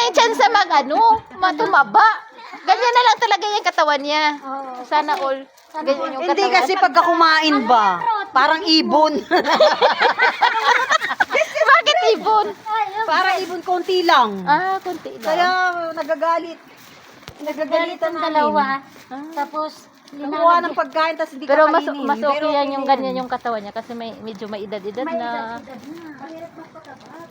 may chance na matumaba. Ganyan na lang talaga yung katawan niya. Sana all. Ganyan yung Hindi katawan. kasi pagka kumain ba, parang ibon. Bakit ibon? Parang ibon konti lang. Ah, konti lang. Kaya nagagalit. Nagagalitan namin. Dalawa. Tapos, Nakuha ng pagkain, tapos hindi Pero kakainin. mas okay yan yung okay ganyan yung katawan niya kasi medyo may edad-edad na.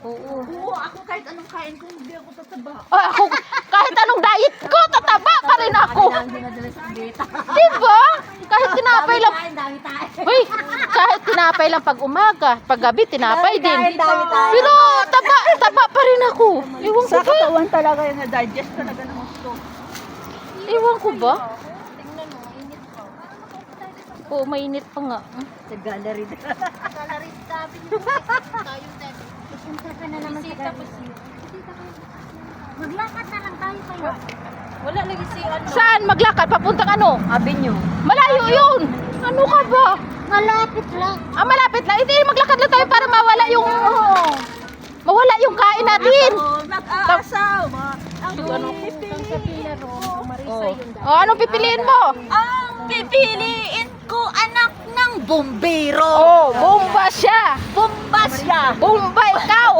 Oo. Oo, ako kahit anong kain ko, hindi ako tataba. Ako, kahit anong diet ko, tataba pa rin ako. Diba? Kahit tinapay lang. dami tayo. Uy, kahit tinapay lang pag umaga, pag gabi tinapay din. Dami tayo. Pero taba pa rin ako. Ewan ko Sa ba? katawan talaga yung na-digest talaga ng gusto. Ewan ko ba? Oo, mainit pa nga. Sa gallery. Punta ka na naman sa gabi. Maglakad na lang tayo kayo. Wala lagi si ano. Saan maglakad? Papuntang ano? Avenue. Malayo yun. Ano ka ba? Malapit lang. Ah, malapit lang. Hindi, maglakad lang tayo para mawala yung kain natin. Nag-aasaw. Ang Oh, anong pipiliin mo? Ang pipiliin ko anak ng bombero. Oh, bomba siya. Bomba siya. Bomba ikaw.